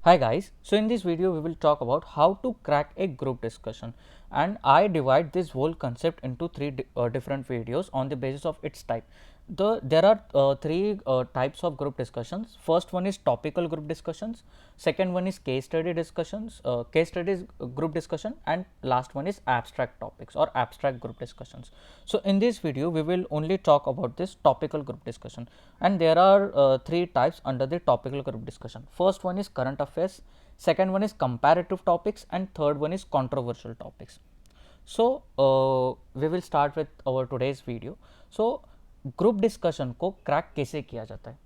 Hi guys, so in this video we will talk about how to crack a group discussion, and I divide this whole concept into three different videos on the basis of its type. There are three types of group discussions. First one is topical group discussions, second one is case studies group discussion, and last one is abstract topics or abstract group discussions. So in this video we will only talk about this topical group discussion, and there are three types under the topical group discussion. First one is current affairs, second one is comparative topics, and third one is controversial topics. So we will start with our today's video. So group discussion को crack कैसे किया जाता है?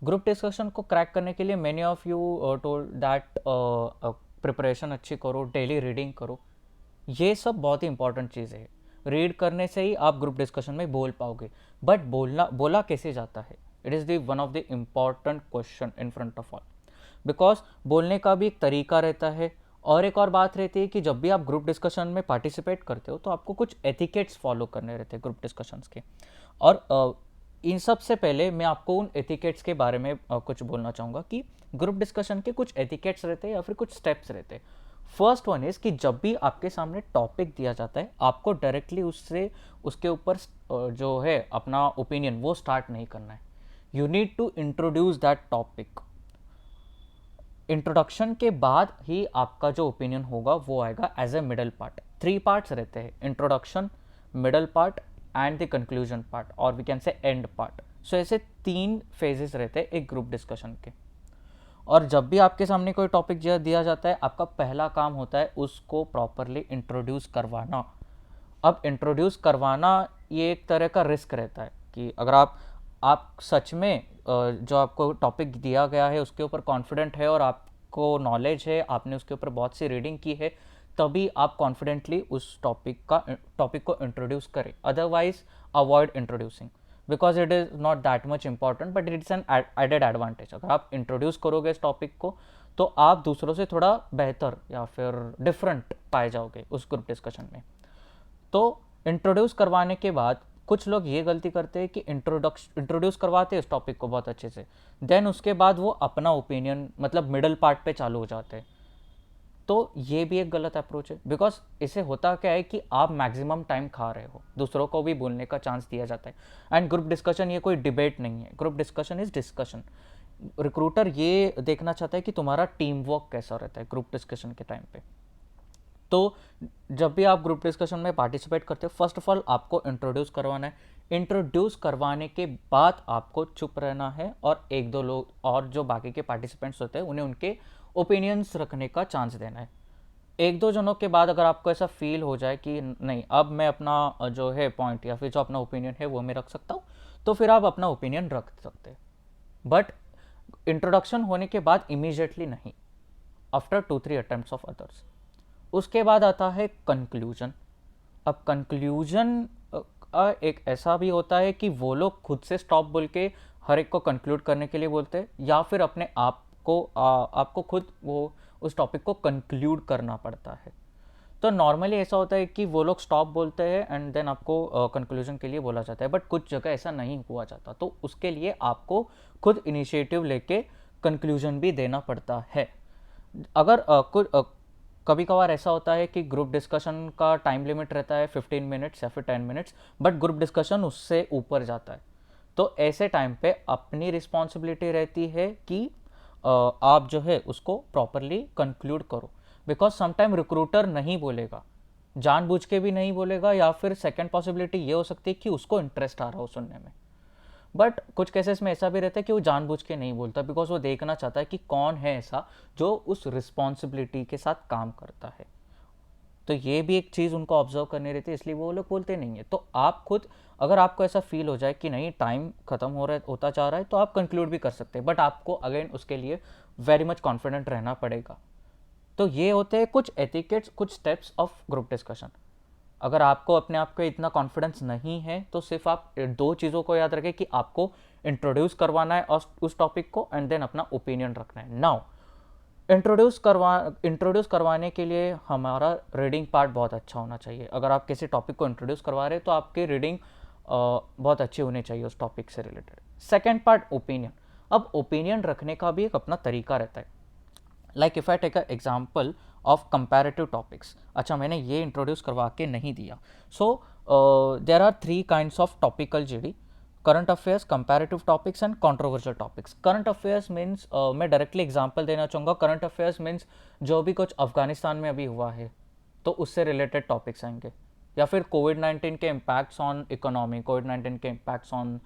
Group discussion को crack करने के लिए many of you told that preparation अच्छी करो, डेली रीडिंग करो. ये सब बहुत ही इंपॉर्टेंट चीज़ है. रीड करने से ही आप ग्रुप डिस्कशन में बोल पाओगे, बट बोला कैसे जाता है? It is the one of the important question in front of all, because बोलने का भी एक तरीका रहता है. और एक और बात रहती है कि जब भी आप ग्रुप डिस्कशन में पार्टिसिपेट करते हो तो आपको कुछ एथिकेट्स फॉलो करने रहते हैं ग्रुप डिस्कशंस के. और इन सब से पहले मैं आपको उन एथिकेट्स के बारे में कुछ बोलना चाहूँगा कि ग्रुप डिस्कशन के कुछ एथिकेट्स रहते हैं या फिर कुछ स्टेप्स रहते हैं. फर्स्ट वन इज़ कि जब भी आपके सामने टॉपिक दिया जाता है, आपको डायरेक्टली उससे उसके ऊपर जो है अपना ओपिनियन वो स्टार्ट नहीं करना है. You need to introduce that topic. Introduction के बाद ही आपका जो ओपिनियन होगा वो आएगा as a middle part. Three parts रहते हैं: introduction, middle part and the conclusion part, और we can say end part. So ऐसे तीन फेजेस रहते हैं एक ग्रुप डिस्कशन के. और जब भी आपके सामने कोई टॉपिक दिया जाता है, आपका पहला काम होता है उसको प्रॉपरली इंट्रोड्यूस करवाना. अब इंट्रोड्यूस करवाना ये एक तरह का रिस्क रहता है कि अगर आप सच में जो आपको टॉपिक दिया गया है उसके ऊपर कॉन्फिडेंट है और आपको नॉलेज है, आपने उसके ऊपर बहुत सी रीडिंग की है, तभी आप कॉन्फिडेंटली उस टॉपिक को इंट्रोड्यूस करें. Otherwise avoid introducing, because it is not that much important but it's an added advantage. अगर आप इंट्रोड्यूस करोगे इस टॉपिक को तो आप दूसरों से थोड़ा बेहतर या फिर डिफरेंट पाए जाओगे उस ग्रुप डिस्कशन में. तो इंट्रोड्यूस करवाने के बाद कुछ लोग ये गलती करते हैं कि इंट्रोड्यूस करवाते हैं इस टॉपिक को बहुत अच्छे से, देन उसके बाद वो अपना ओपिनियन मतलब मिडल पार्ट पे चालू हो जाते हैं. तो ये भी एक गलत अप्रोच है, बिकॉज इससे होता क्या है कि आप मैक्सिमम टाइम खा रहे हो, दूसरों को भी बोलने का चांस दिया जाता है. एंड ग्रुप डिस्कशन ये कोई डिबेट नहीं है, group discussion is discussion. Recruiter ये देखना चाहता है कि तुम्हारा टीम वर्क कैसा रहता है ग्रुप डिस्कशन के टाइम पे. तो जब भी आप ग्रुप डिस्कशन में पार्टिसिपेट करते हो, फर्स्ट ऑफ ऑल आपको इंट्रोड्यूस करवाना है. इंट्रोड्यूस करवाने के बाद आपको चुप रहना है और एक दो लोग और जो बाकी के पार्टिसिपेंट्स होते हैं उन्हें उनके ओपिनियंस रखने का चांस देना है. एक दो जनों के बाद अगर आपको ऐसा फील हो जाए कि नहीं, अब मैं अपना जो है पॉइंट या फिर जो अपना ओपिनियन है वो मैं रख सकता हूँ, तो फिर आप अपना ओपिनियन रख सकते हैं. बट इंट्रोडक्शन होने के बाद इमीजिएटली नहीं, आफ्टर 2-3 अटेम्प्ट्स ऑफ अदर्स. उसके बाद आता है कंक्लूजन. अब कंक्लूजन एक ऐसा भी होता है कि वो लोग खुद से स्टॉप बोल के हर एक को कंक्लूड करने के लिए बोलते हैं, या फिर अपने आप को आपको खुद वो उस टॉपिक को कंक्लूड करना पड़ता है. तो नॉर्मली ऐसा होता है कि वो लोग स्टॉप बोलते हैं एंड देन आपको कंक्लूजन के लिए बोला जाता है, बट कुछ जगह ऐसा नहीं हुआ जाता, तो उसके लिए आपको खुद इनिशिएटिव लेके कंक्लूजन भी देना पड़ता है. अगर कभी कभार ऐसा होता है कि ग्रुप डिस्कशन का टाइम लिमिट रहता है 15 मिनट्स या फिर 10 मिनट्स, बट ग्रुप डिस्कशन उससे ऊपर जाता है. तो ऐसे टाइम पे अपनी रिस्पॉन्सिबिलिटी रहती है कि आप जो है उसको प्रॉपरली कंक्लूड करो. बिकॉज समटाइम रिक्रूटर नहीं बोलेगा, जानबूझ के भी नहीं बोलेगा, या फिर सेकेंड पॉसिबिलिटी ये हो सकती है कि उसको इंटरेस्ट आ रहा हो सुनने में. बट कुछ केसेस में ऐसा भी रहता है कि वो जानबूझ के नहीं बोलता, बिकॉज वो देखना चाहता है कि कौन है ऐसा जो उस रिस्पॉन्सिबिलिटी के साथ काम करता है. तो ये भी एक चीज़ उनको ऑब्जर्व करनी रहती है, इसलिए वो लोग बोलते नहीं है. तो आप खुद, अगर आपको ऐसा फील हो जाए कि नहीं टाइम खत्म होता जा रहा है, तो आप कंक्लूड भी कर सकते हैं, बट आपको अगेन उसके लिए वेरी मच कॉन्फिडेंट रहना पड़ेगा. तो ये होते हैं कुछ एथिकेट्स, कुछ स्टेप्स ऑफ ग्रुप डिस्कशन. अगर आपको अपने आप पे इतना कॉन्फिडेंस नहीं है तो सिर्फ आप दो चीज़ों को याद रखें कि आपको इंट्रोड्यूस करवाना है उस टॉपिक को, एंड देन अपना ओपिनियन रखना है. नाउ इंट्रोड्यूस करवाने के लिए हमारा रीडिंग पार्ट बहुत अच्छा होना चाहिए. अगर आप किसी टॉपिक को इंट्रोड्यूस करवा रहे हैं तो आपकी रीडिंग बहुत अच्छी होनी चाहिए उस टॉपिक से रिलेटेड. Second part opinion. अब ओपिनियन रखने का भी एक अपना तरीका रहता है. Like if I take a example of comparative topics, अच्छा मैंने ये इंट्रोड्यूस करवा के नहीं दिया. So there are 3 kinds of topical GD: current affairs, comparative topics and controversial topics. Current affairs means मैं डायरेक्टली एग्जांपल देना चाहूँगा. करंट अफेयर्स मीन्स जो भी कुछ अफगानिस्तान में अभी हुआ है तो उससे रिलेटेड टॉपिक्स आएंगे, या फिर कोविड-19 के इम्पैक्ट्स ऑन इकोनॉमी, कोविड-19 के impacts on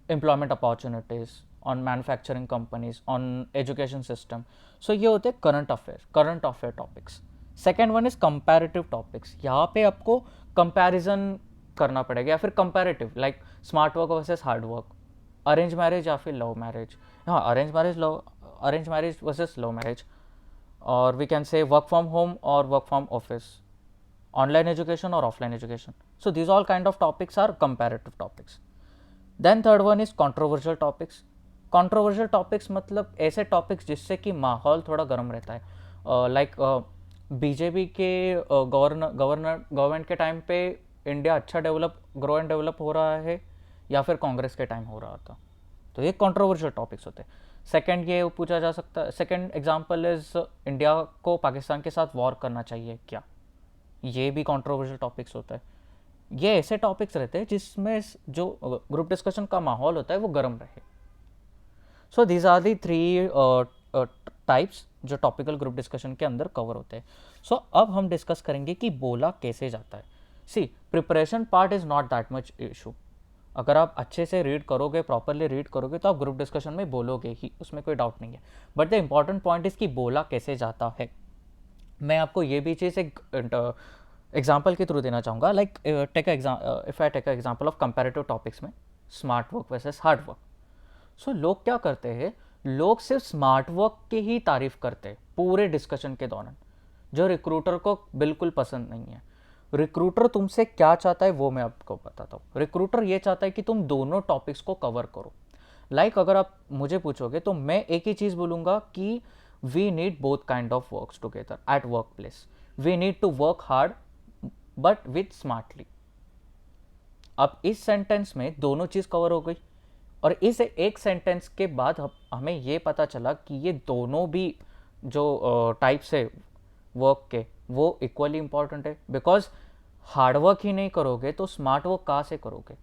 employment opportunities, on manufacturing companies, on education system. So ये होते हैं current affair topics. Second one is comparative topics. यहाँ पे आपको कंपैरिजन करना पड़ेगा, या फिर comparative, like smart work versus hard work, arrange marriage या फिर लव मैरिज. हाँ, arrange marriage versus love marriage, और we can say work from home और work from office, online education और offline education. So these all kind of topics are comparative topics. Then third one is controversial topics. Controversial topics मतलब ऐसे topics जिससे कि माहौल थोड़ा गर्म रहता है. लाइक बीजेपी के गवर्नमेंट के टाइम पे इंडिया अच्छा ग्रो एंड डेवलप हो रहा है, या फिर कांग्रेस के टाइम हो रहा था. तो ये कंट्रोवर्शियल टॉपिक्स होते हैं. सेकंड ये पूछा जा सकता है, सेकंड एग्जांपल इज इंडिया को पाकिस्तान के साथ वॉर करना चाहिए क्या. ये भी कंट्रोवर्शियल टॉपिक्स होता है. ये ऐसे टॉपिक्स रहते हैं जिसमें जो ग्रुप डिस्कशन का माहौल होता है वो गर्म रहे. So these are the 3 types जो टॉपिकल ग्रुप डिस्कशन के अंदर कवर होते हैं. सो अब हम डिस्कस करेंगे कि बोला कैसे जाता है. See, preparation part is not that much issue. अगर आप अच्छे से रीड करोगे, प्रॉपरली रीड करोगे, तो आप ग्रुप डिस्कशन में बोलोगे ही, उसमें कोई डाउट नहीं है. But the important point is कि बोला कैसे जाता है. मैं आपको ये भी चीज़ एक एग्जाम्पल के थ्रू देना चाहूँगा. Like if I take example of comparative topics में smart work versus hard work. So लोग क्या करते हैं, लोग सिर्फ स्मार्ट वर्क की ही तारीफ करते हैं पूरे डिस्कशन के दौरान, जो रिक्रूटर को बिल्कुल पसंद नहीं है. रिक्रूटर तुमसे क्या चाहता है वो मैं आपको बताता हूँ. रिक्रूटर ये चाहता है कि तुम दोनों टॉपिक्स को कवर करो. लाइक अगर आप मुझे पूछोगे तो मैं एक ही चीज़ बोलूँगा कि we need both kind of works together at work place. We need to work hard but with smartly. अब इस सेंटेंस में दोनों चीज़ कवर हो गई, और इस एक सेंटेंस के बाद हमें ये पता चला कि ये दोनों भी जो टाइप्स है वर्क के वो इक्वली इंपॉर्टेंट है. बिकॉज हार्ड वर्क ही नहीं करोगे तो स्मार्ट वर्क कहाँ से करोगे.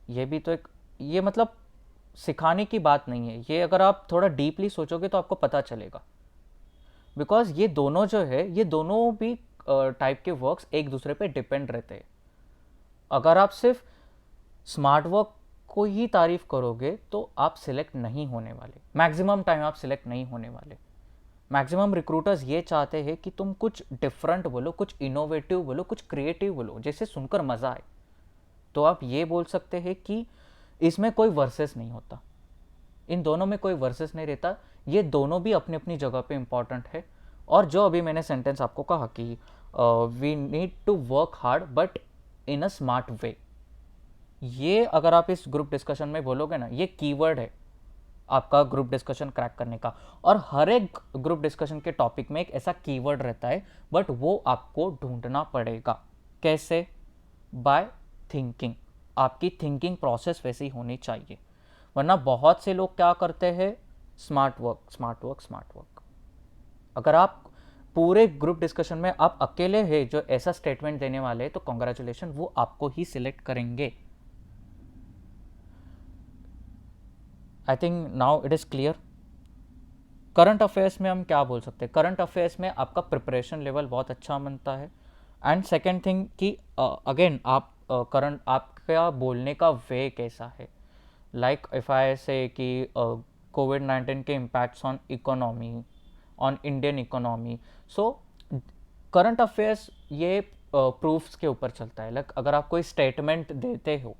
ये भी तो एक, ये मतलब सिखाने की बात नहीं है, ये अगर आप थोड़ा डीपली सोचोगे तो आपको पता चलेगा. बिकॉज ये दोनों जो है, ये दोनों भी टाइप के वर्क्स एक दूसरे पे डिपेंड रहते हैं. अगर आप सिर्फ स्मार्ट वर्क को ही तारीफ करोगे तो आप सिलेक्ट नहीं होने वाले. मैक्सिमम टाइम आप सिलेक्ट नहीं होने वाले. मैक्सिमम रिक्रूटर्स ये चाहते हैं कि तुम कुछ डिफरेंट बोलो, कुछ इनोवेटिव बोलो, कुछ क्रिएटिव बोलो, जिससे सुनकर मज़ा आए. तो आप ये बोल सकते हैं कि इसमें कोई वर्सेस नहीं होता, इन दोनों में कोई वर्सेस नहीं रहता. ये दोनों भी अपनी अपनी जगह पे इम्पॉर्टेंट है. और जो अभी मैंने सेंटेंस आपको कहा कि we need to work hard but in a smart way, ये अगर आप इस ग्रुप डिस्कशन में बोलोगे ना, ये कीवर्ड है आपका ग्रुप डिस्कशन क्रैक करने का. और हर एक ग्रुप डिस्कशन के टॉपिक में एक ऐसा कीवर्ड रहता है, बट वो आपको ढूंढना पड़ेगा. कैसे? By thinking. आपकी थिंकिंग प्रोसेस वैसी होनी चाहिए. वरना बहुत से लोग क्या करते हैं, smart work smart work smart work. अगर आप पूरे ग्रुप डिस्कशन में आप अकेले हैं जो ऐसा स्टेटमेंट देने वाले हैं, तो कॉन्ग्रेचुलेशन, वो आपको ही सिलेक्ट करेंगे. I think now it is clear. Current affairs में हम क्या बोल सकते हैं, करंट अफेयर्स में आपका प्रिपरेशन लेवल बहुत अच्छा बनता है. एंड सेकेंड थिंग कि अगेन आप करंट आपका बोलने का वे कैसा है. लाइक इफ़ आई से कि कोविड-19 के impacts on economy, on Indian economy. So current affairs ये प्रूफ्स के ऊपर चलता है. लाइक अगर आप कोई स्टेटमेंट देते हो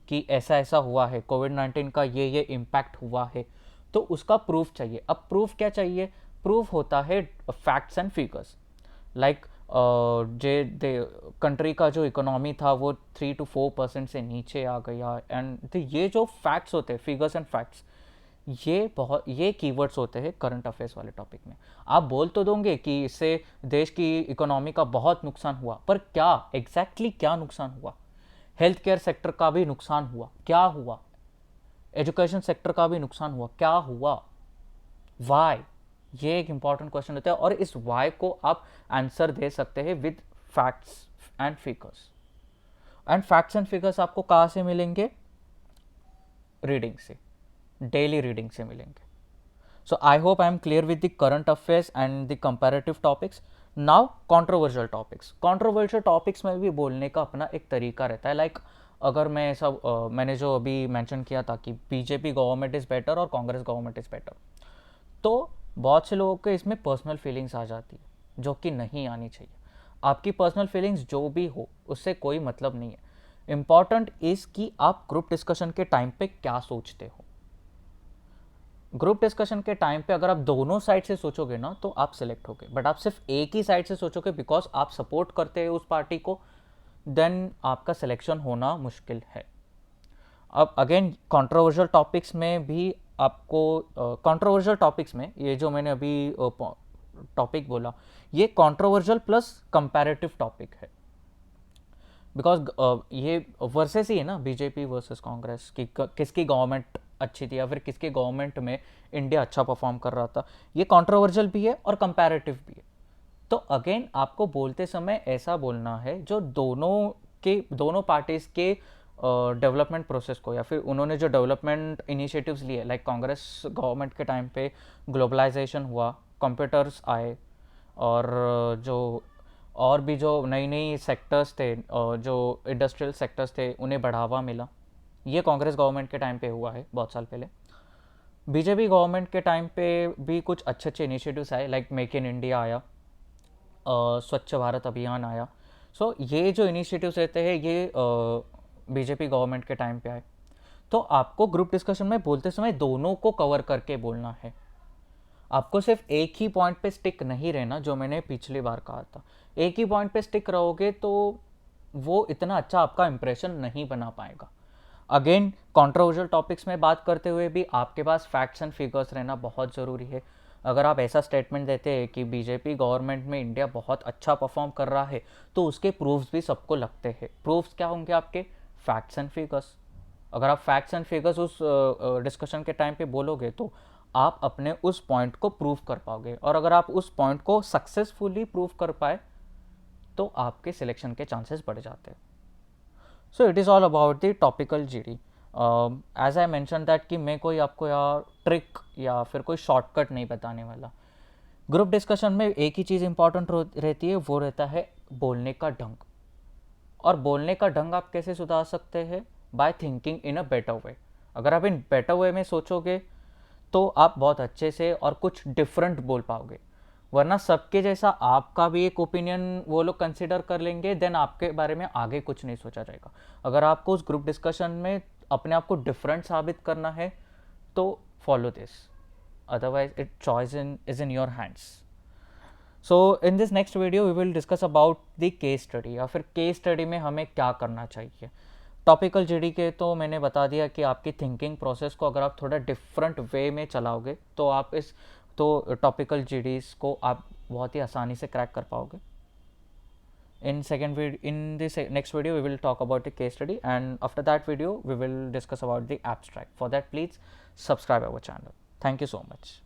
कि ऐसा ऐसा हुआ है, कोविड-19 का ये इम्पैक्ट हुआ है, तो उसका प्रूफ चाहिए. अब प्रूफ क्या चाहिए? प्रूफ होता है facts and figures. Like country का जो इकोनॉमी था वो 3 to 4% से नीचे आ गया. एंड ये जो फैक्ट्स होते हैं, फिगर्स एंड फैक्ट्स, ये कीवर्ड्स होते हैं करंट अफेयर्स वाले टॉपिक में. आप बोल तो दोगे कि इससे देश की इकोनॉमी का बहुत नुकसान हुआ, पर क्या एग्जैक्टली क्या नुकसान हुआ? हेल्थ केयर सेक्टर का भी नुकसान हुआ, क्या हुआ? एजुकेशन सेक्टर का भी नुकसान हुआ, क्या हुआ? वाई, ये एक इंपॉर्टेंट क्वेश्चन होता है, और इस वाई को आप आंसर दे सकते हैं with facts and figures. And facts and figures आपको कहाँ से मिलेंगे? रीडिंग से, डेली रीडिंग से मिलेंगे। So I hope I am clear with the current affairs and the comparative topics. Now controversial topics. Controversial topics में भी बोलने का अपना एक तरीका रहता है। लाइक अगर मैं ऐसा मैंने जो अभी मेंशन किया था कि बीजेपी गवर्नमेंट इज़ बेटर और कांग्रेस गवर्नमेंट इज़ बेटर, तो बहुत से लोगों के इसमें पर्सनल फीलिंग्स आ जाती है, जो कि नहीं आनी चाहिए। आपकी पर्सनल फीलिंग्स जो भी हो उससे कोई मतलब नहीं है। इम्पॉर्टेंट इज़ कि आप ग्रुप डिस्कशन के टाइम पे क्या सोचते हो। ग्रुप डिस्कशन के टाइम पे अगर आप दोनों साइड से सोचोगे ना तो आप सिलेक्ट होगे, बट आप सिर्फ एक ही साइड से सोचोगे बिकॉज आप सपोर्ट करते हो उस पार्टी को, देन आपका सिलेक्शन होना मुश्किल है। अब अगेन कंट्रोवर्शियल टॉपिक्स में भी आपको कंट्रोवर्शियल टॉपिक्स में ये जो मैंने अभी टॉपिक बोला, ये कंट्रोवर्शियल प्लस कंपैरेटिव टॉपिक है, बिकॉज ये वर्सेस ही है ना, बीजेपी वर्सेस कांग्रेस की, किसकी गवर्नमेंट अच्छी थी या फिर किसकी गवर्नमेंट में इंडिया अच्छा परफॉर्म कर रहा था। ये कंट्रोवर्शियल भी है और कंपैरेटिव भी है। तो अगेन आपको बोलते समय ऐसा बोलना है जो दोनों पार्टीज के डेवलपमेंट प्रोसेस को, या फिर उन्होंने जो डेवलपमेंट इनिशिएटिव्स लिए, लाइक कांग्रेस गवर्नमेंट के टाइम पे ग्लोबलाइजेशन हुआ, कंप्यूटर्स आए, और जो और भी जो नई नई सेक्टर्स थे, जो इंडस्ट्रियल सेक्टर्स थे, उन्हें बढ़ावा मिला। ये कांग्रेस गवर्नमेंट के टाइम पे हुआ है बहुत साल पहले। बीजेपी गवर्नमेंट के टाइम पे भी कुछ अच्छे अच्छे इनिशिएटिव्स आए, लाइक मेक इन इंडिया आया, स्वच्छ भारत अभियान आया। सो ये जो इनिशिएटिव्स रहते हैं ये बीजेपी गवर्नमेंट के टाइम पे आए। तो आपको ग्रुप डिस्कशन में बोलते समय दोनों को कवर करके बोलना है। आपको सिर्फ एक ही पॉइंट पे स्टिक नहीं रहना, जो मैंने पिछली बार कहा था। एक ही पॉइंट पे स्टिक रहोगे तो वो इतना अच्छा आपका इंप्रेशन नहीं बना पाएगा। अगेन कंट्रोवर्शियल टॉपिक्स में बात करते हुए भी आपके पास फैक्ट्स एंड फिगर्स रहना बहुत ज़रूरी है। अगर आप ऐसा स्टेटमेंट देते हैं कि बीजेपी गवर्नमेंट में इंडिया बहुत अच्छा परफॉर्म कर रहा है, तो उसके प्रूफ्स भी सबको लगते हैं। प्रूफ्स क्या होंगे आपके? Facts and figures. अगर आप फैक्ट्स एंड फिगर्स उस डिस्कशन के टाइम पे बोलोगे तो आप अपने उस पॉइंट को प्रूव कर पाओगे, और अगर आप उस पॉइंट को सक्सेसफुली प्रूव कर पाए तो आपके सिलेक्शन के चांसेस बढ़ जाते हैं। So it is all about the topical GD. As I mention that कि मैं कोई आपको यार ट्रिक या फिर कोई शॉर्टकट नहीं बताने वाला। ग्रुप डिस्कशन में एक ही चीज़ इंपॉर्टेंट रहती है, वो रहता है बोलने का ढंग। और बोलने का ढंग आप कैसे सुधार सकते हैं? By thinking in a better way. अगर आप इन बेटर वे में सोचोगे तो आप बहुत अच्छे से और कुछ डिफरेंट बोल पाओगे, वरना सबके जैसा आपका भी एक ओपिनियन वो लोग कंसिडर कर लेंगे, देन आपके बारे में आगे कुछ नहीं सोचा जाएगा। अगर आपको उस ग्रुप डिस्कशन में अपने आप को डिफरेंट साबित करना है तो follow this, otherwise it choice is in your hands. So in this next video we will discuss about the case study, या फिर केस स्टडी में हमें क्या करना चाहिए। टॉपिकल जीडी के तो मैंने बता दिया कि आपकी थिंकिंग प्रोसेस को अगर आप थोड़ा डिफरेंट वे में चलाओगे तो आप टॉपिकल जीडीज को आप बहुत ही आसानी से क्रैक कर पाओगे। In this next video we will talk about the case study, and after that video we will discuss about the abstract. For that please subscribe our channel. Thank you so much.